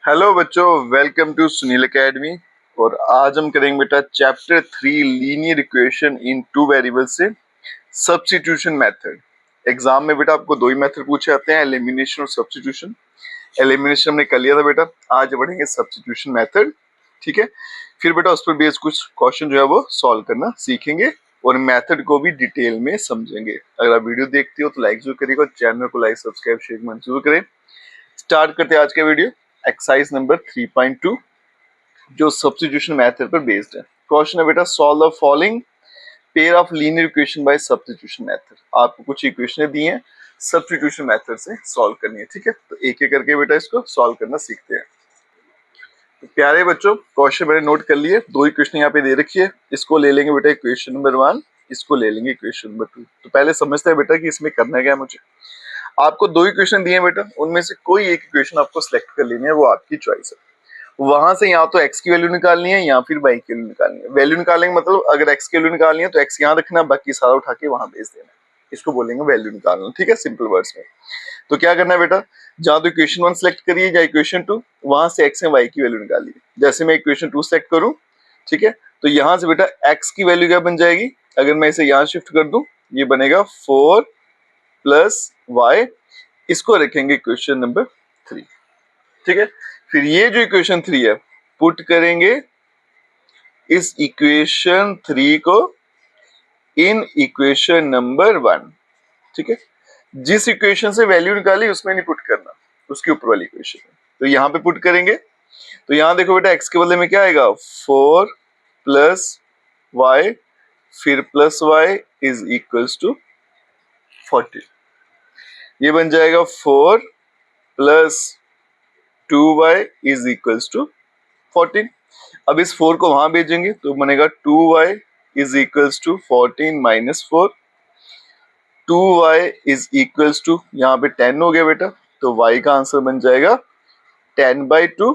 Hello बच्चों, welcome to Sunil academy. और आज हम करेंगे बेटा chapter 3 linear equation in two variable से सब्स्टिट्यूशन मेथड। एग्जाम में बेटा आपको दो ही मेथड पूछे जाते हैं, एलिमिनेशन और सब्स्टिट्यूशन। एलिमिनेशन हमने कर लिया था बेटा, आज बढ़ेंगे सब्स्टिट्यूशन मेथड। ठीक है, फिर बेटा उस पर बेस कुछ क्वेश्चन जो है वो सॉल्व करना सीखेंगे और मेथड को भी डिटेल में समझेंगे। अगर आप वीडियो देखते हो तो लाइक जरूर करिएगा, चैनल को लाइक सब्सक्राइब शेयर जरूर करें। स्टार्ट करते हैं आज का वीडियो। एक्सरसाइज नंबर 3.2 जो सब्स्टिट्यूशन मेथड पर बेस्ड है। क्वेश्चन है बेटा, solve the following pair of linear equation by substitution method. आपको कुछ इक्वेशन दी हैं, सब्स्टिट्यूशन मेथड से सॉल्व करनी है। ठीक है, तो एक एक करके बेटा इसको सॉल्व करना सीखते हैं। तो प्यारे बच्चों, क्वेश्चन मैंने नोट कर लिए। दो इक्वेशन यहाँ पे दे रखी है, इसको ले लेंगे बेटा इक्वेशन नंबर 1, इसको ले लेंगे इक्वेशन नंबर 2। तो पहले समझते हैं बेटा कि इसमें करना क्या है। मुझे आपको दो इक्वेशन दिए बेटा, उनमें से कोई एक इक्वेशन आपको सिलेक्ट कर लेनी है, वो आपकी चॉइस है। वहां से यहाँ तो x की वैल्यू निकालनी है या फिर y की वैल्यू निकालनी है। वैल्यू निकालेंगे मतलब अगर x की वैल्यू निकालनी है तो x यहाँ रखना, बाकी सारा उठा के वहां भेज देना। इसको बोलेंगे वैल्यू निकालना। ठीक है, सिंपल वर्ड्स में। तो क्या करना है बेटा, जहां तो इक्वेशन 1 सेलेक्ट करिए या इक्वेशन 2, वहां से x एंड y की वैल्यू निकालिए। जैसे मैं इक्वेशन 2 सेलेक्ट करूं, ठीक है, तो यहां से बेटा x की वैल्यू क्या बन जाएगी, अगर मैं इसे यहाँ शिफ्ट कर दूं, ये बनेगा 4 प्लस y। इसको रखेंगे इक्वेशन नंबर 3। ठीक है, फिर ये जो इक्वेशन 3 है पुट करेंगे इस इक्वेशन 3 को इन इक्वेशन नंबर 1। ठीक है, जिस इक्वेशन से वैल्यू निकाली उसमें नहीं पुट करना, उसके ऊपर वाली इक्वेशन में। तो यहाँ पे पुट करेंगे, तो यहाँ देखो बेटा x के बदले में क्या आएगा, 4 प्लस y, फिर plus y is equals to 40। ये बन जाएगा 4 plus 2y is equals to 14। अब इस 4 को वहां भेजेंगे तो बनेगा 2y is equals to 14 minus 4। 2y is equals to, यहाँ पे 10 हो गया बेटा, तो y का आंसर बन जाएगा 10/2,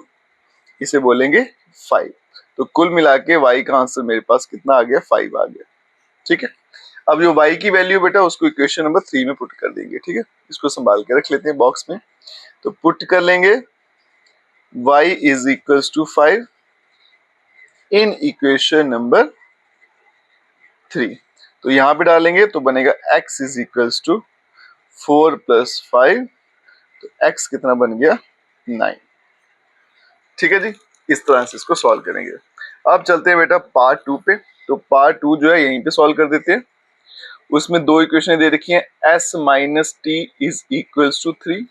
इसे बोलेंगे 5। तो कुल मिला के y का आंसर मेरे पास कितना आ गया, 5 आ गया। ठीक है, अब जो y की वैल्यू बेटा उसको इक्वेशन नंबर 3 में पुट कर देंगे। ठीक है, इसको संभाल के रख लेते हैं बॉक्स में। तो पुट कर लेंगे y is equals to 5 in equation number 3। तो यहाँ पे डालेंगे तो बनेगा x is equals to 4 plus 5, तो x कितना बन गया, 9। ठीक है जी, इस तरह से इसको सॉल्व करेंगे। अब चलते हैं बेटा पार्ट 2 पे। तो पार्ट 2 जो है यहीं पे सॉल्व कर देते हैं। उसमें दो इक्वेशन दे रखी हैं, s minus T is equals to 3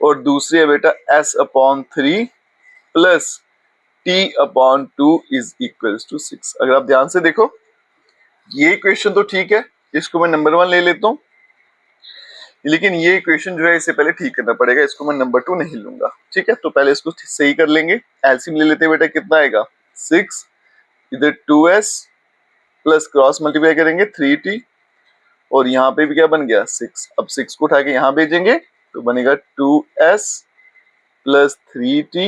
और दूसरी है बेटा s upon 3 plus t upon 2 is equals to 6। अगर आप ध्यान से देखो, ये इक्वेशन तो ठीक है, इसको मैं नंबर 1 ले लेता हूँ, लेकिन ये इक्वेशन जो है इसे पहले ठीक करना पड़ेगा, इसको मैं नंबर 2 नहीं लूंगा। ठीक है, तो पहले इसको सही कर लेंगे। एलसीएम ले लेते हैं बेटा, कितना आएगा 6, इधर 2s प्लस क्रॉस मल्टीप्लाई करेंगे 3t, और यहाँ पे भी क्या बन गया 6। अब 6 को उठा के यहाँ भेजेंगे तो बनेगा 2s plus 3t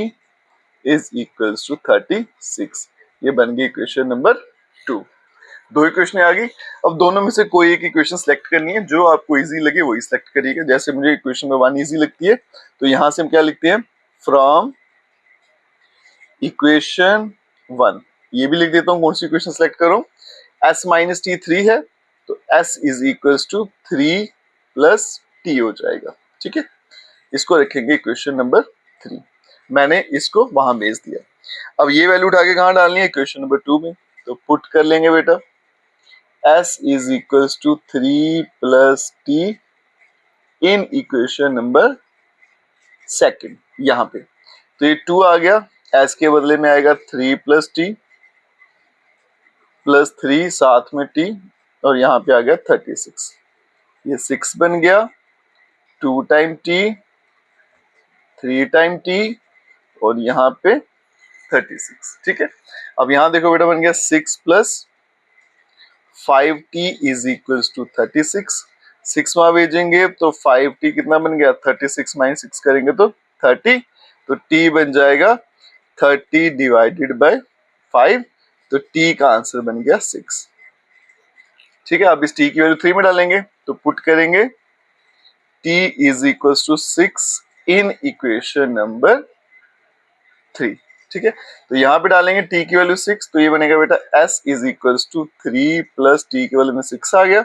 is equals to 36। ये बन गई इक्वेशन नंबर 2। दो इक्वेशन आ गई। अब दोनों में से कोई एक इक्वेशन सेलेक्ट करनी है, जो आपको इजी लगे वही सिलेक्ट करिएगा। जैसे मुझे इक्वेशन नंबर 1 इजी लगती है, तो यहां से हम क्या लिखते हैं, फ्रॉम इक्वेशन 1। ये भी लिख देता हूँ, कौन सी इक्वेशन सेलेक्ट करूं, s माइनस टी 3 है, तो s is equals to 3 plus T हो जाएगा। ठीक है, इसको रखेंगे इक्वेशन नंबर 3। मैंने इसको वहां भेज दिया। अब ये वैल्यू उठा के कहाँ डालनी है, इक्वेशन नंबर 2 में। तो पुट कर लेंगे बेटा, s is equals to 3 plus t in equation number 2 यहाँ पे। तो ये 2 आ गया, s के बदले में आएगा 3 प्लस टी प्लस 3 साथ में t, और यहाँ पे आ गया 36। ये 6 बन गया, 2 टाइम t, 3 टाइम t, और यहाँ पे 36। ठीक है, अब यहाँ देखो बेटा बन गया 6 plus 5t is equals to 36। 6 वहां भेजेंगे तो 5t कितना बन गया, 36 माइनस 6 करेंगे तो 30, तो t बन जाएगा 30 डिवाइडेड बाय 5, तो t का आंसर बन गया 6। ठीक है, अब इस t की वैल्यू 3 में डालेंगे तो पुट करेंगे t is equals to 6 in equation number 3। ठीक है, तो यहाँ पे डालेंगे t की वैल्यू 6, तो ये बनेगा बेटा s is equals to 3 plus t की वैल्यू में 6 आ गया,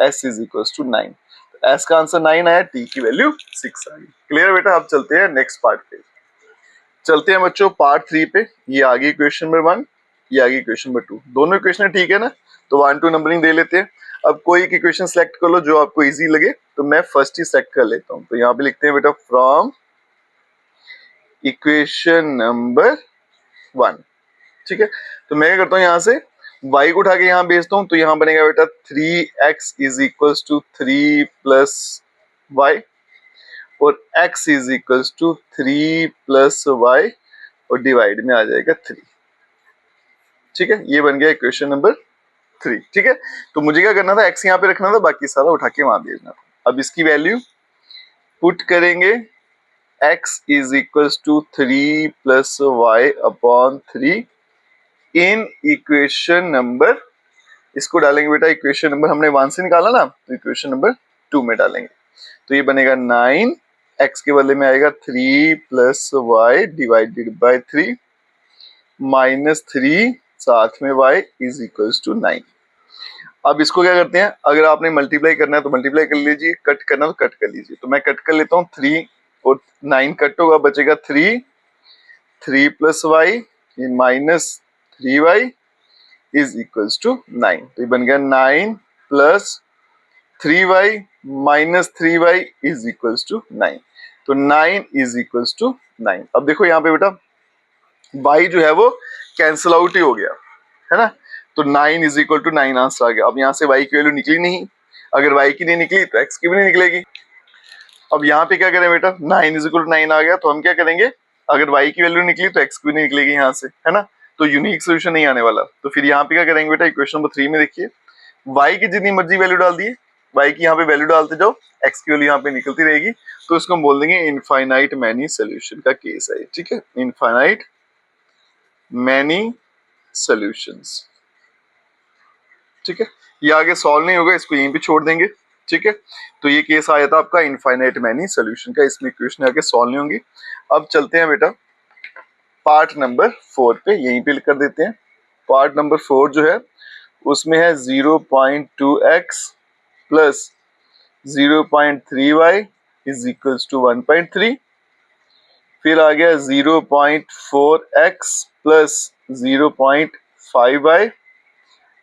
s इज इक्वल्स टू 9। तो s का आंसर 9 आया, t की वैल्यू 6 आ गई। क्लियर बेटा? अब चलते हैं नेक्स्ट पार्ट पे। चलते हैं बच्चों पार्ट 3 पे। ये आ गई क्वेश्चन नंबर 1, ये आ गई क्वेश्चन नंबर 2। दोनों इक्वेशन ठीक है ना? तो 1 2 नंबरिंग दे लेते हैं। अब कोई एक इक्वेशन सेलेक्ट कर लो जो आपको इजी लगे, तो मैं फर्स्ट ही सेलेक्ट कर लेता हूँ। तो यहाँ पे लिखते हैं बेटा फ्रॉम इक्वेशन नंबर 1। ठीक है, तो मैं क्या करता हूँ, यहाँ से y को उठा के यहाँ भेजता हूँ, तो यहाँ बनेगा बेटा 3x is equals to 3 plus Y, और x is equals to 3 plus Y, और डिवाइड में आ जाएगा 3। ठीक है, ये बन गया इक्वेशन नंबर 3। ठीक है, तो मुझे क्या करना था, x यहाँ पे रखना था, बाकी सारा उठा के वहां भेजना था। अब इसकी वैल्यू पुट करेंगे, x is equals to 3 plus Y upon 3 in equation number, इसको डालेंगे बेटा इक्वेशन नंबर, हमने 1 से निकाला ना, तो इक्वेशन नंबर 2 में डालेंगे। तो ये बनेगा 9, x के बदले में आएगा 3 plus Y divided by 3 minus 3 साथ में y इज इक्वल्स टू 9। अब इसको क्या करते हैं, अगर आपने मल्टीप्लाई करना है तो मल्टीप्लाई कर लीजिए, कट करना तो कट कर लीजिए। तो मैं कट कर लेता हूँ, 3 और 9 कट होगा, बचेगा 3 plus Y minus 3y is equals to 9। तो ये बन गया 9 plus 3y minus 3y is equals to 9। तो 9 इज इक्वल्स टू 9। अब देखो यहाँ पे बेटा y जो है वो कैंसिल आउट ही हो गया है ना, तो 9 इज इक्वल टू 9 आंसर आ गया। अब यहाँ से y की वैल्यू निकली नहीं, अगर y की नहीं निकली तो x की भी नहीं निकलेगी। अब यहाँ पे क्या करें बेटा, 9 इज इक्वल टू 9 आ गया, तो हम क्या करेंगे, अगर y की वैल्यू निकली तो x की भी नहीं निकलेगी यहाँ से, है ना, तो यूनिक सोल्यूशन नहीं आने वाला। तो फिर यहाँ पे क्या करेंगे बेटा, इक्वेशन नंबर 3 में देखिए, y की जितनी मर्जी वैल्यू डाल दिए, y की यहाँ पे वैल्यू डालते जाओ, x की वैल्यू यहाँ पे निकलती रहेगी, तो इसको हम बोल देंगे इनफाइनाइट मैनी सोल्यूशन का केस है। ठीक है, इनफाइनाइट मैनी सॉल्यूशंस। ठीक है, ये आगे सॉल्व नहीं होगा, इसको यहीं पे छोड़ देंगे। ठीक है, तो ये केस आया था आपका इनफाइनाइट मैनी सॉल्यूशन का, इसमें इक्वेशन आगे सॉल्व नहीं होंगी। अब चलते हैं बेटा पार्ट नंबर 4 पे, यहीं पे कर देते हैं। पार्ट नंबर 4 जो है उसमें है 0.2x plus 0.3y is equals to 1.3, फिर आ गया 0.4x plus 0.5y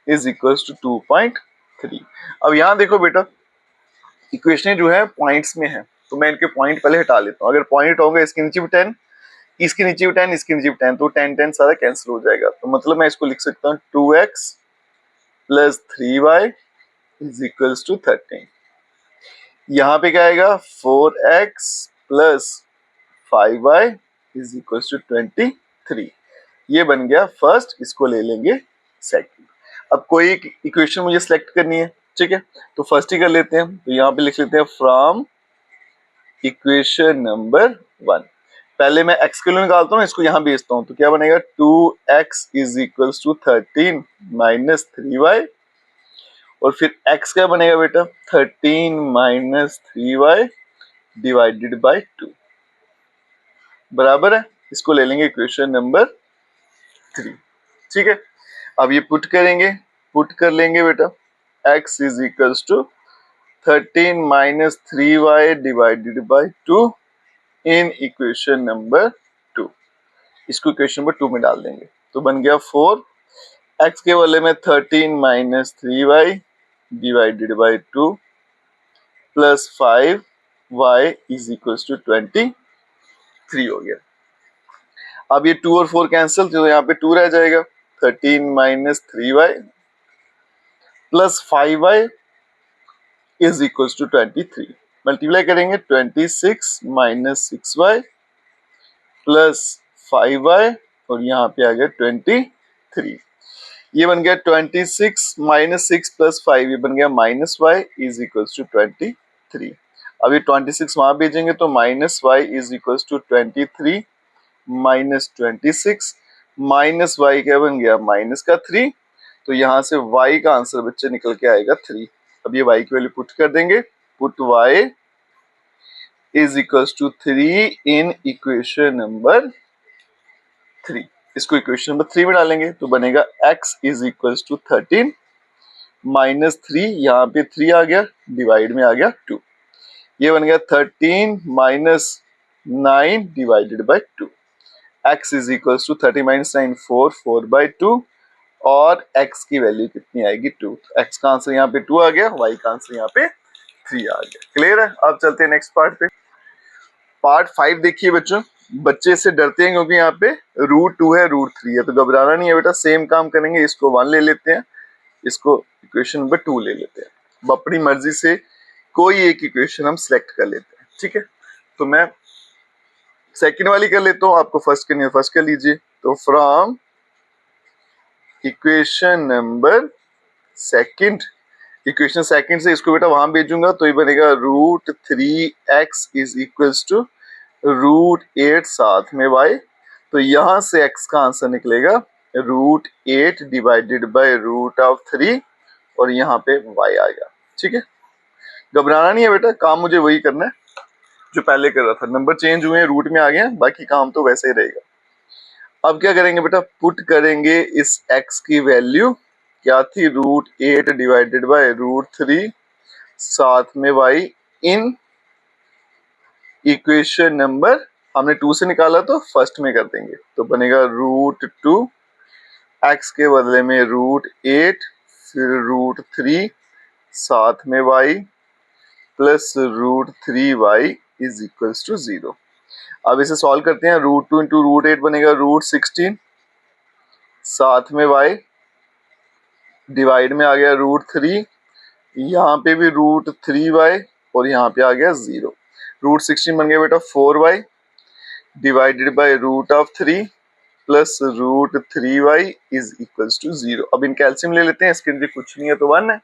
is equals to 2.3। अब यहाँ देखो बेटा इक्वेशन जो है पॉइंट्स में है, तो मैं इनके पॉइंट पहले हटा लेता हूँ। अगर पॉइंट होगा इसके नीचे भी 10, इसके नीचे भी 10, इसके नीचे भी 10, तो 10 10 सारा कैंसिल हो जाएगा। तो मतलब मैं इसको लिख सकता हूँ 2x plus 3y is equals to 13। यहाँ पे क्या आएगा 4x plus 5y is equals to 23। ये बन गया फर्स्ट, इसको ले लेंगे सेकंड। अब कोई एक इक्वेशन मुझे सिलेक्ट करनी है, ठीक है, तो फर्स्ट ही कर लेते हैं। तो यहाँ पे लिख लेते हैं फ्रॉम इक्वेशन नंबर 1। पहले मैं x के लिए निकालता हूँ, इसको यहाँ भेजता हूँ, तो क्या बनेगा 2x is equals to 13 minus 3y, और फिर x क्या बनेगा बेटा 13 माइनस 3y डिवाइडेड बाय 2 बराबर है। इसको ले लेंगे इक्वेशन नंबर 3। ठीक है, अब ये पुट करेंगे, पुट कर लेंगे बेटा x is equals to 13 minus 3y divided by 2 in equation number 2। इसको इक्वेशन नंबर 2 में डाल देंगे, तो बन गया 4, x के वाले में 13 minus 3y divided by 2 plus 5y is equals to 23 हो गया। अब ये 2 और 4 कैंसिल, तो यहाँ पे 2 रह जाएगा, 13 minus 3y plus 5y is equals to 23। Multiply करेंगे 26 माइनस 6y प्लस 5y, और यहाँ पे आ गया 23। ये बन गया 26 माइनस 6 प्लस 5, ये बन गया minus y is equals to 23। अब ये 26 वहां भेजेंगे तो minus y is equals to 23 minus 26, minus y क्या बन गया माइनस का 3, तो यहाँ से y का आंसर बच्चे निकल के आएगा 3। अब ये y की वैल्यू पुट कर देंगे, put y is equals to 3 in equation number 3। इसको इक्वेशन नंबर 3 में डालेंगे तो बनेगा x is equals to 13 minus 3, यहाँ पे 3 आ गया, डिवाइड में आ गया 2। ये बन गया 13 माइनस 9 divided by 2। x is equals to 30 minus 9 4 by 2 और x की वैल्यू कितनी आएगी 2। तो x का आंसर यहाँ पे 2 आ गया, y का आंसर यहाँ पे 3 आ गया। क्लियर है? अब चलते हैं नेक्स्ट पार्ट पे। पार्ट 5 देखिए बच्चों, बच्चे से डरते हैं क्योंकि यहाँ पे √2 है, √3 है, तो घबराना नहीं है बेटा, सेम काम करेंगे। इसको 1 ले लेते हैं, इसको इक्वेशन नंबर 2 ले लेते हैं। अब अपनी मर्जी से कोई एक इक्वेशन हम सिलेक्ट कर लेते हैं, ठीक है। तो मैं सेकंड वाली कर लेता हूँ, आपको फर्स्ट करनी है फर्स्ट कर लीजिए। तो from equation number second, equation second से इसको बेटा वहां भेजूंगा तो ये बनेगा √3x इज इक्वल्स टू √8 साथ में y। तो यहां से x का आंसर निकलेगा √8 डिवाइडेड बाय √3 और यहाँ पे y आ गया, ठीक है। घबराना नहीं है बेटा, काम मुझे वही करना है जो पहले कर रहा था, नंबर चेंज हुए हैं, रूट में आ गए हैं, बाकी काम तो वैसे ही रहेगा। अब क्या करेंगे बेटा, पुट करेंगे इस x की वैल्यू क्या थी, √8 डिवाइडेड बाय √3 साथ में y इन इक्वेशन नंबर, हमने 2 से निकाला तो फर्स्ट में कर देंगे, तो बनेगा √2 x के बदले में √8 फिर √3 साथ में y plus √3y is equals to 0। अब इसे सॉल्व करते हैं, √2 इंटू √8 बनेगा √16 साथ में y डिवाइड में आ गया √3, यहाँ पे भी √3y और यहाँ पे आ गया 0। √16 बन गया बेटा 4y divided by √3 plus √3y is equals to 0। अब इनका एलसीएम ले लेते हैं, इसके अंदर कुछ नहीं है तो 1 है,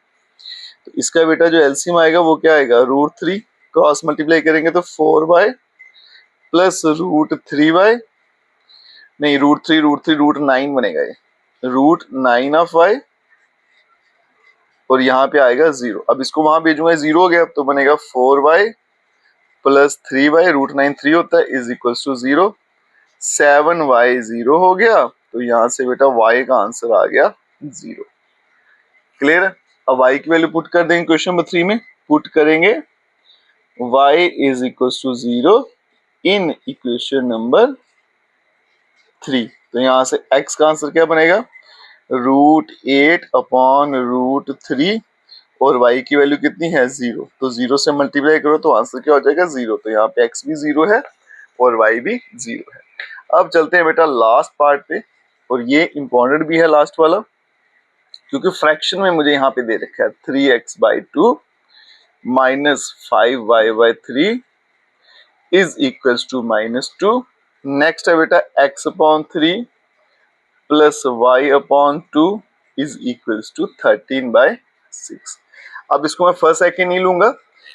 तो इसका बेटा जो एलसीएम आएगा वो क्या आएगा, √3 क्रॉस मल्टीप्लाई करेंगे तो 4y प्लस √3y, नहीं √3 √9 बनेगा, ये √9 ऑफ y और यहाँ पे आएगा 0। अब इसको वहां भेजूंगा, 0 हो गया तो बनेगा 4y प्लस 3y, √9 3 होता है इज इक्वल्स टू 0। 7y 0 हो गया, तो यहाँ से बेटा y का आंसर आ गया 0। क्लियर है? अब y की वैल्यू पुट कर देंगे क्वेश्चन नंबर 3 में, पुट करेंगे y is equals to 0 in equation number 3। तो यहाँ से x का आंसर क्या बनेगा, √8 अपॉन √3 और y की वैल्यू कितनी है 0, तो 0 से मल्टीप्लाई करो तो आंसर क्या हो जाएगा 0। तो यहाँ पे x भी 0 है और y भी 0 है। अब चलते हैं बेटा लास्ट पार्ट पे, और ये इंपॉर्टेंट भी है लास्ट वाला, क्योंकि फ्रैक्शन में मुझे यहाँ पे दे रखा है 3x/2 minus 5y/3 is equals to -2। Next है बेटा x/3 plus y/2 is equals to 13/6। अब इसको मैं फर्स्ट सेकंड नहीं लूंगा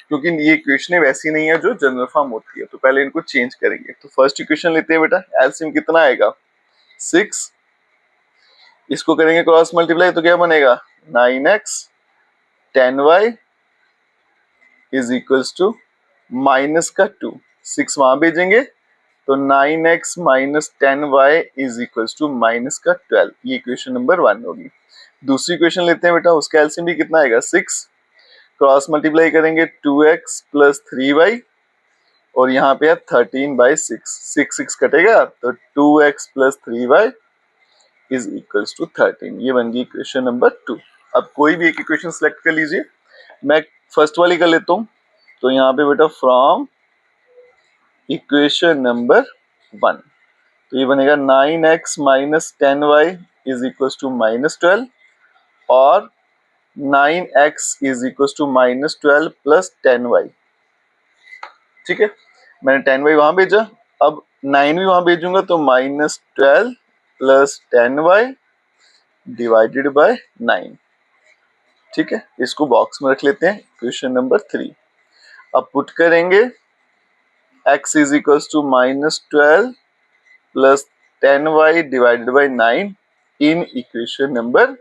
क्योंकि ये इक्वेशन वैसी नहीं है जो जनरल फॉर्म होती है, तो पहले इनको चेंज करेंगे। तो फर्स्ट इक्वेशन लेते हैं बेटा, एलसीएम कितना आएगा 6, इसको करेंगे क्रॉस मल्टीप्लाई तो क्या बनेगा 9x 10y is equals to minus का 2, 6 वहां भेजेंगे तो 9x minus 10y is equals to minus का 12। ये इक्वेशन नंबर 1 होगी। दूसरी इक्वेशन लेते हैं बेटा, उसका एलसीएम भी कितना आएगा 6, क्रॉस मल्टीप्लाई करेंगे 2x प्लस 3y और यहाँ पे है 13/6, 6 कटेगा तो 2x plus 3y is equals to 13। ये बन गई इक्वेशन नंबर 2। अब कोई भी एक इक्वेशन सिलेक्ट कर लीजिए, मैं फर्स्ट वाली कर लेता हूँ। तो यहाँ पे बेटा फ्रॉम इक्वेशन नंबर 1, तो ये बनेगा 9x minus 10y is equals to -12 और 9x is equals to -12 plus 10y। ठीक है, मैंने 10y वहां भेजा, अब 9 भी वहां भेजूंगा तो -12 प्लस 10y डिवाइडेड बाय 9। ठीक है, इसको बॉक्स में रख लेते हैं, क्वेश्चन नंबर 3। अब पुट करेंगे x is equals to -12 plus 10y divided by 9 in equation number,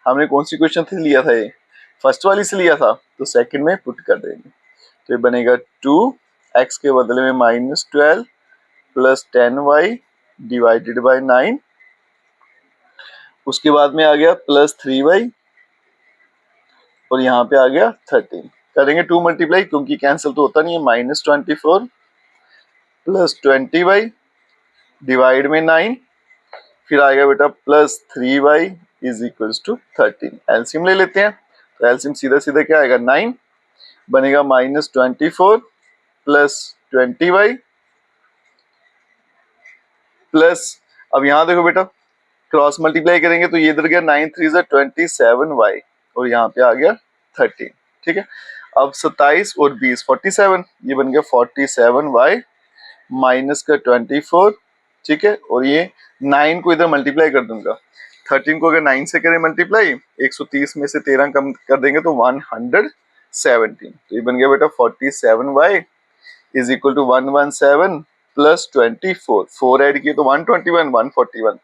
हमने कौन सी इक्वेशन से लिया था, ये फर्स्ट वाली से लिया था, तो सेकंड में पुट कर देंगे। तो ये बनेगा 2, x के बदले में -12 प्लस 10y डिवाइडेड बाय 9, उसके बाद में आ गया प्लस 3y और यहाँ पे आ गया 13। करेंगे 2 मल्टीप्लाई क्योंकि कैंसिल तो होता नहीं है, -24 प्लस 20y डिवाइड में 9, फिर आएगा बेटा plus 3y is equals to 13। LCM ले लेते हैं, तो एलसीएम सीधा सीधा क्या आएगा 9 बनेगा -24 प्लस 20y प्लस, अब यहाँ देखो बेटा क्रॉस मल्टीप्लाई करेंगे तो ये इधर गया 9 3 27y और यहाँ पे आ गया 13। ठीक है, अब 27 और 20 47, ये बन गया 47y माइनस का 24। ठीक है, और ये 9 को इधर मल्टीप्लाई कर दूंगा, 13 को अगर 9 से करें मल्टीप्लाई 130 में से 13 कम कर देंगे तो 117, तो ये बन गया बेटा 47y is equal to 117 plus 24, 4 add किए तो 121 141,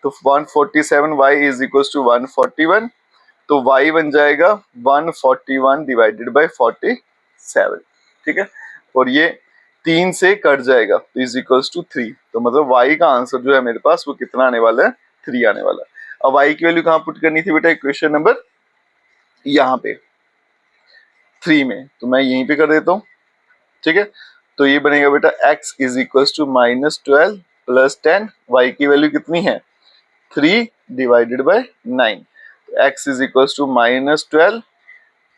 तो 147y इज इक्वल टू 141, तो y बन जाएगा 141 डिवाइडेड बाय 47। ठीक है, और ये 3 से कट जाएगा तो इज इक्वल्स टू 3, तो मतलब y का आंसर जो है मेरे पास वो कितना आने वाला है, 3 आने वाला है। अब y की वैल्यू कहाँ पुट करनी थी बेटा, इक्वेशन नंबर यहाँ पे 3 में, तो मैं यहीं पे कर देता हूँ। ठीक है, तो ये बनेगा बेटा x is equals to -12 plus 10, y की वैल्यू कितनी है 3 डिवाइडेड बाय 9, तो x is equals to -12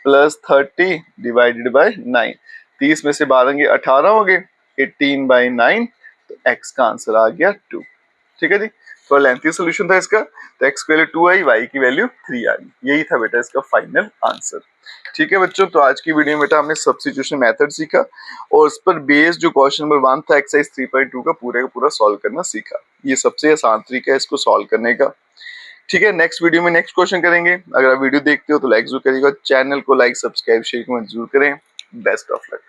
plus 30 divided by 9, 30 में से 12 गए 18 हो गए, 18 बाय 9, तो x का आंसर आ गया 2। ठीक है जी, तो लेंथी सोल्यूशन था इसका, तो x की वैल्यू 2 आई, y की वैल्यू 3 आई, यही था बेटा इसका फाइनल आंसर। ठीक है बच्चों, तो आज की वीडियो में बेटा हमने सब्स्टिट्यूशन मेथड सीखा और उस पर बेस्ड जो क्वेश्चन नंबर 1 था एक्सरसाइज 3.2 का पूरा सॉल्व करना सीखा। ये सबसे आसान तरीका है इसको सॉल्व करने का। ठीक है, नेक्स्ट वीडियो में नेक्स्ट क्वेश्चन करेंगे। अगर आप वीडियो देखते हो तो लाइक जरूर करिएगा, चैनल को लाइक सब्सक्राइब शेयर जरूर करें। Best of luck.